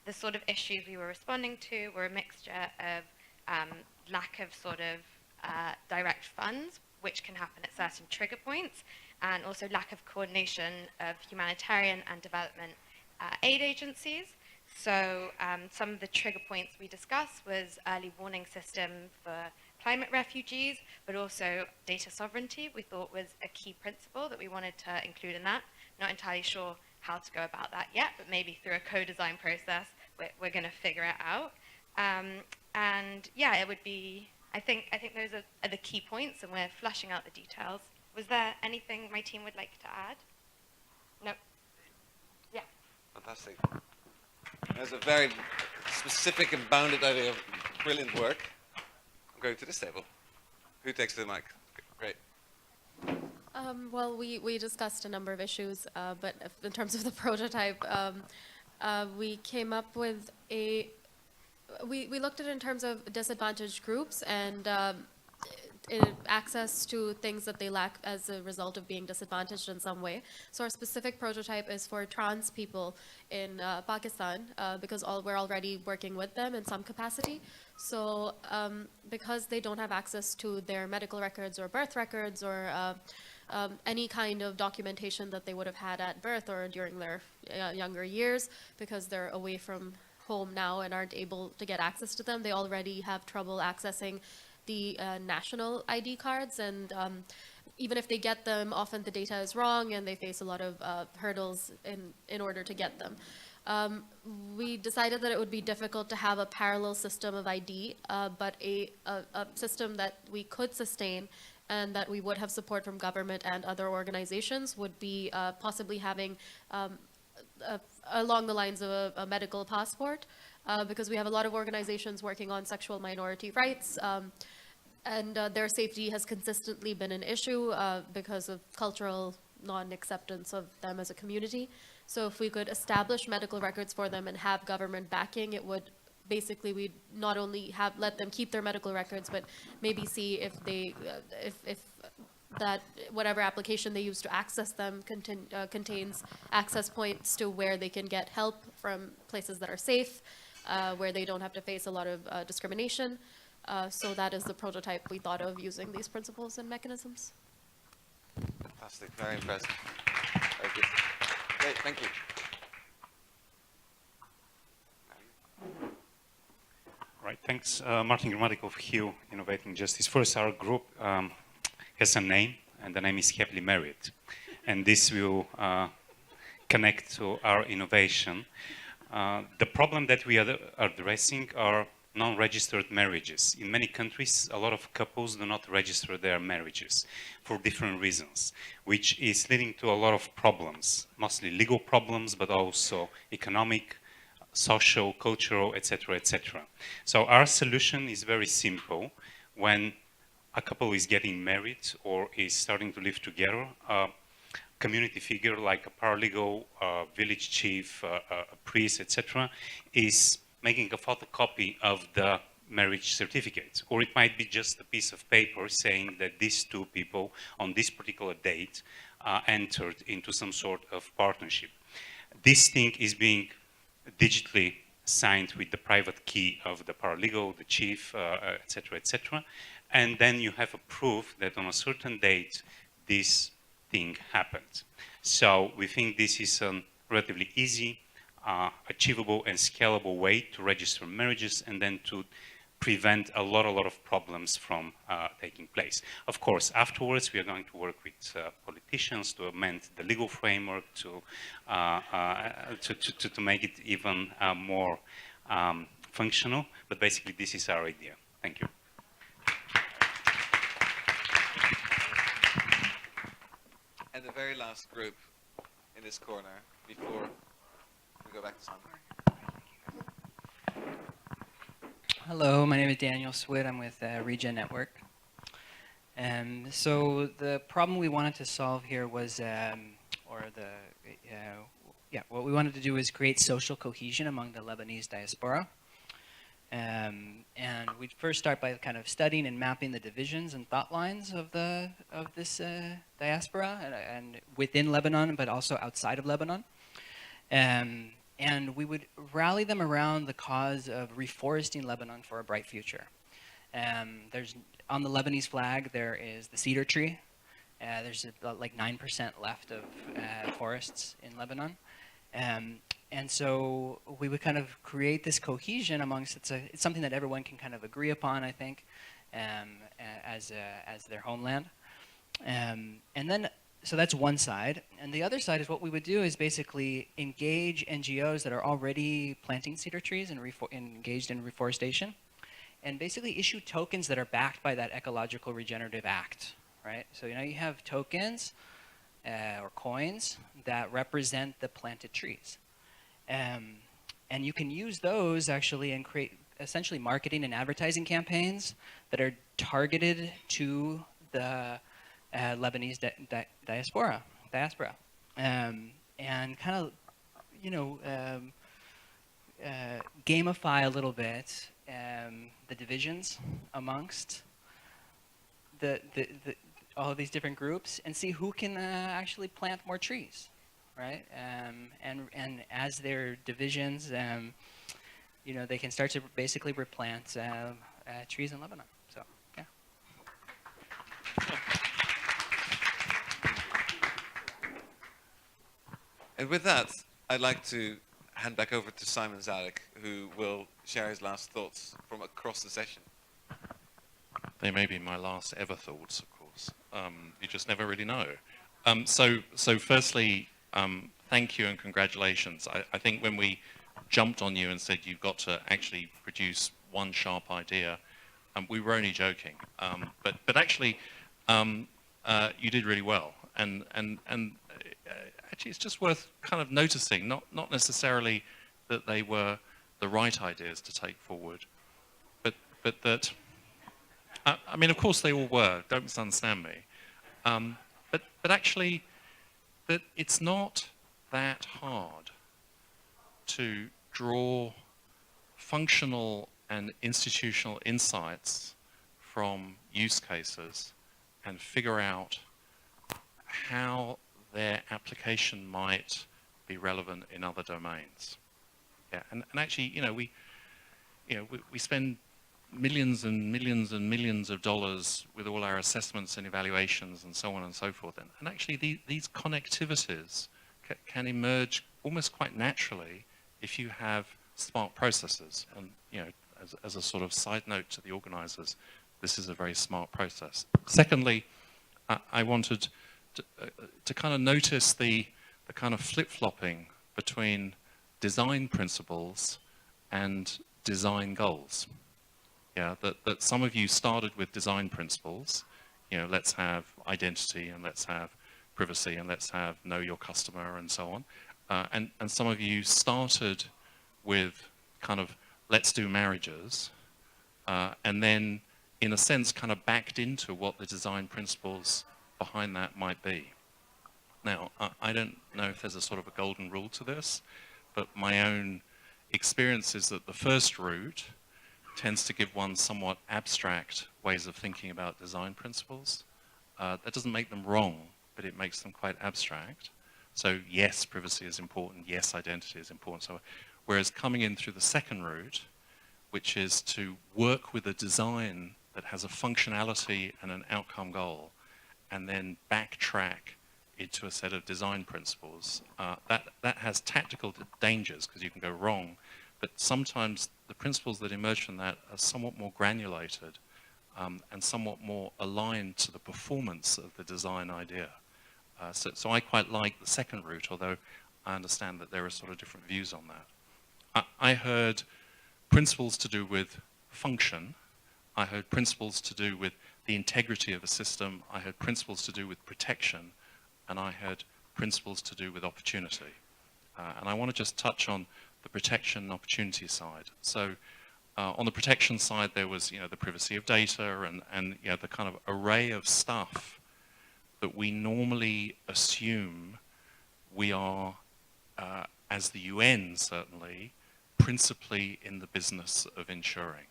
The sort of issues we were responding to were a mixture of lack of direct funds, which can happen at certain trigger points, and also lack of coordination of humanitarian and development aid agencies. So some of the trigger points we discussed was early warning system for climate refugees, but also data sovereignty we thought was a key principle that we wanted to include in that. Not entirely sure how to go about that yet, but maybe through a co-design process, we're going to figure it out. And yeah, it would be, I think those are the key points, and we're fleshing out the details. Was there anything my team would like to add? No? Yeah. Fantastic. There's a very specific and bounded idea of brilliant work. I'm going to this table. Who takes the mic? Great. Well, we discussed a number of issues, but in terms of the prototype, we came up with we looked at it in terms of disadvantaged groups and access to things that they lack as a result of being disadvantaged in some way. So our specific prototype is for trans people in Pakistan, because we're already working with them in some capacity. So because they don't have access to their medical records or birth records or any kind of documentation that they would have had at birth or during their younger years, because they're away from home now and aren't able to get access to them, they already have trouble accessing the national ID cards, and even if they get them, often the data is wrong and they face a lot of hurdles in order to get them. We decided that it would be difficult to have a parallel system of ID, but a system that we could sustain and that we would have support from government and other organizations would be possibly having along the lines of a medical passport, because we have a lot of organizations working on sexual minority rights, and their safety has consistently been an issue because of cultural non-acceptance of them as a community. So if we could establish medical records for them and have government backing, it would basically, we'd not only let them keep their medical records, but maybe see if they, if that whatever application they use to access them contains access points to where they can get help from places that are safe, where they don't have to face a lot of discrimination. So that is the prototype we thought of using these principles and mechanisms. Fantastic, very impressive. Very good. Great, thank you. Right, thanks. Martin Gramatic of HIU, Innovating Justice. First, our group has a name, and the name is Happily Married. And this will connect to our innovation. The problem that we are addressing are non-registered marriages. In many countries, a lot of couples do not register their marriages for different reasons, which is leading to a lot of problems, mostly legal problems, but also economic, social, cultural, etc., etc. So our solution is very simple. When a couple is getting married or is starting to live together, community figure like a paralegal, village chief, a priest, etc., is making a photocopy of the marriage certificate. Or it might be just a piece of paper saying that these two people on this particular date entered into some sort of partnership. This thing is being digitally signed with the private key of the paralegal, the chief, etc., etc. And then you have a proof that on a certain date, this thing happened. So we think this is a relatively easy, achievable and scalable way to register marriages and then to prevent a lot of problems from taking place. Of course, afterwards, we are going to work with politicians to amend the legal framework to make it even more functional. But basically, this is our idea. Thank you. And the very last group in this corner before we go back to Simon. Hello, my name is Daniel Swid. I'm with Regen Network. So the problem we wanted to solve here was, what we wanted to do was create social cohesion among the Lebanese diaspora. And we'd first start by kind of studying and mapping the divisions and thought lines of this diaspora and within Lebanon, but also outside of Lebanon. And we would rally them around the cause of reforesting Lebanon for a bright future. There's on the Lebanese flag, there is the cedar tree. There's about like 9% left of forests in Lebanon. And so we would kind of create this cohesion amongst, it's something that everyone can kind of agree upon, I think, as their homeland. And then, so that's one side. And the other side is what we would do is basically engage NGOs that are already planting cedar trees and engaged in reforestation, and basically issue tokens that are backed by that Ecological Regenerative Act, right? So, you know, you have tokens or coins that represent the planted trees. And you can use those actually and create essentially marketing and advertising campaigns that are targeted to the Lebanese diaspora, and kind of, you know, gamify a little bit the divisions amongst all of these different groups and see who can actually plant more trees, right? And as their divisions, you know, they can start to basically replant trees in Lebanon. So, yeah. And with that, I'd like to hand back over to Simon Zadek, who will share his last thoughts from across the session. They may be my last ever thoughts, of course. You just never really know. So firstly, thank you and congratulations. I think when we jumped on you and said you've got to actually produce one sharp idea, we were only joking. But actually, you did really well. And actually, it's just worth kind of noticing, not necessarily that they were the right ideas to take forward, but that, I mean, of course they all were, don't misunderstand me, but actually that it's not that hard to draw functional and institutional insights from use cases and figure out how their application might be relevant in other domains. Yeah, and actually, you know, we spend millions and millions and millions of dollars with all our assessments and evaluations and so on and so forth. And actually, these connectivities can emerge almost quite naturally if you have smart processes. And, you know, as a sort of side note to the organizers, this is a very smart process. Secondly, I wanted to kind of notice the kind of flip-flopping between design principles and design goals. Yeah, that some of you started with design principles, you know, let's have identity and let's have privacy and let's have know your customer and so on. And some of you started with kind of let's do marriages, and then in a sense kind of backed into what the design principles behind that might be. Now, I don't know if there's a sort of a golden rule to this, but my own experience is that the first route tends to give one somewhat abstract ways of thinking about design principles. That doesn't make them wrong, but it makes them quite abstract. So yes, privacy is important, yes, identity is important. So, whereas coming in through the second route, which is to work with a design that has a functionality and an outcome goal, and then backtrack into a set of design principles, that has tactical dangers because you can go wrong, but sometimes the principles that emerge from that are somewhat more granulated and somewhat more aligned to the performance of the design idea. So I quite like the second route, although I understand that there are sort of different views on that. I heard principles to do with function. I heard principles to do with the integrity of a system. I heard principles to do with protection. And I heard principles to do with opportunity. And I want to just touch on the protection and opportunity side. So on the protection side, there was, the privacy of data and the kind of array of stuff that we normally assume we are, as the UN certainly, principally in the business of ensuring.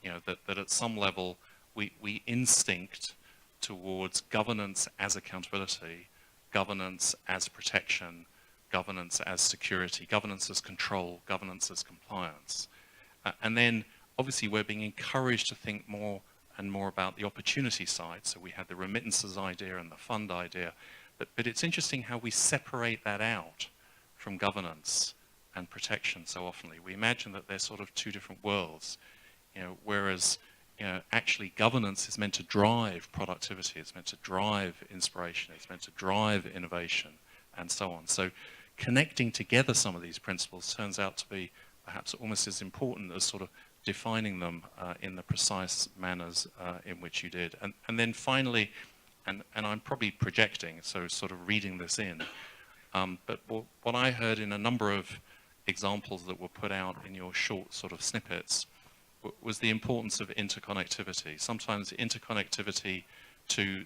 That at some level we instinct towards governance as accountability, governance as protection, governance as security, governance as control, governance as compliance. And then obviously we're being encouraged to think more and more about the opportunity side. So we had the remittances idea and the fund idea, but it's interesting how we separate that out from governance and protection so often. We imagine that they're sort of two different worlds, whereas actually governance is meant to drive productivity, it's meant to drive inspiration, it's meant to drive innovation, and so on. So connecting together some of these principles turns out to be perhaps almost as important as sort of defining them in the precise manners in which you did. And then finally, and I'm probably projecting, so sort of reading this in, but what I heard in a number of examples that were put out in your short sort of snippets was the importance of interconnectivity. Sometimes interconnectivity to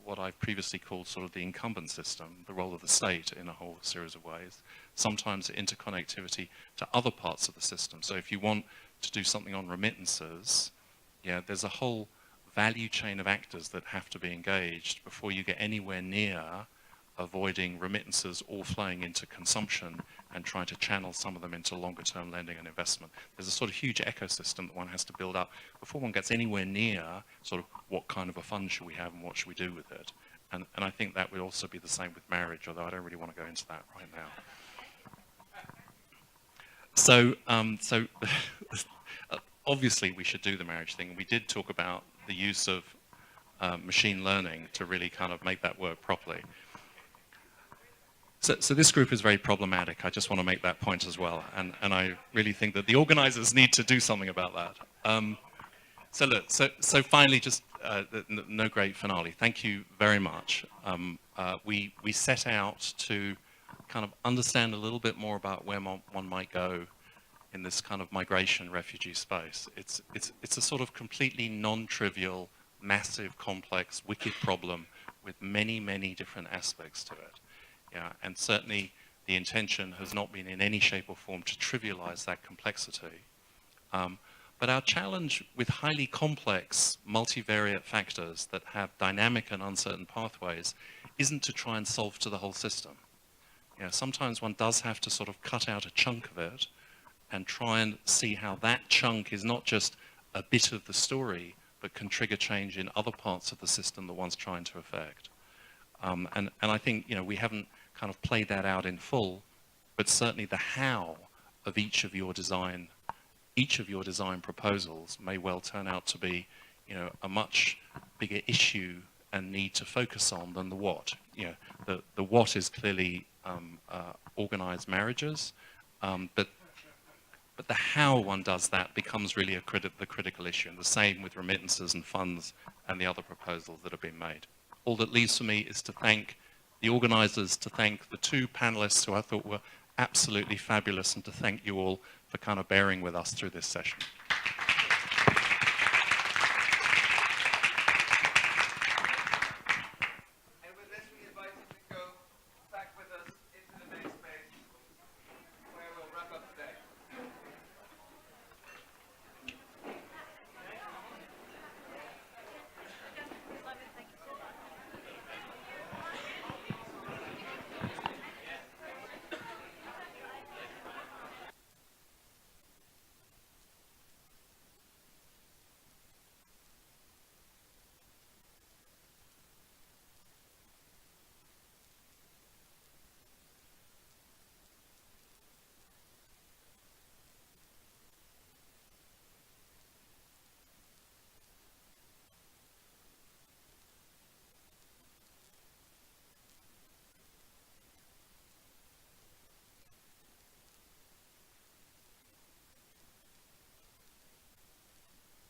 what I've previously called sort of the incumbent system, the role of the state in a whole series of ways. Sometimes interconnectivity to other parts of the system. So if you want to do something on remittances, there's a whole value chain of actors that have to be engaged before you get anywhere near avoiding remittances all flowing into consumption and trying to channel some of them into longer term lending and investment. There's a sort of huge ecosystem that one has to build up before one gets anywhere near sort of what kind of a fund should we have and what should we do with it. And I think that would also be the same with marriage, although I don't really want to go into that right now. So obviously we should do the marriage thing. We did talk about the use of machine learning to really kind of make that work properly. So this group is very problematic. I just want to make that point as well. And I really think that the organizers need to do something about that. So finally, just no great finale. Thank you very much. We set out to kind of understand a little bit more about where one might go in this kind of migration refugee space. It's a sort of completely non-trivial, massive, complex, wicked problem with many, many different aspects to it. And certainly the intention has not been in any shape or form to trivialize that complexity. But our challenge with highly complex, multivariate factors that have dynamic and uncertain pathways isn't to try and solve to the whole system. Sometimes one does have to sort of cut out a chunk of it and try and see how that chunk is not just a bit of the story, but can trigger change in other parts of the system that one's trying to affect. And I think, we haven't kind of played that out in full, but certainly the how of each of your design proposals may well turn out to be, a much bigger issue and need to focus on than the what. The what is clearly organized marriages, but the how one does that becomes really the critical issue, and the same with remittances and funds and the other proposals that have been made. All that leaves for me is to thank the organizers, to thank the two panelists who I thought were absolutely fabulous, and to thank you all for kind of bearing with us through this session.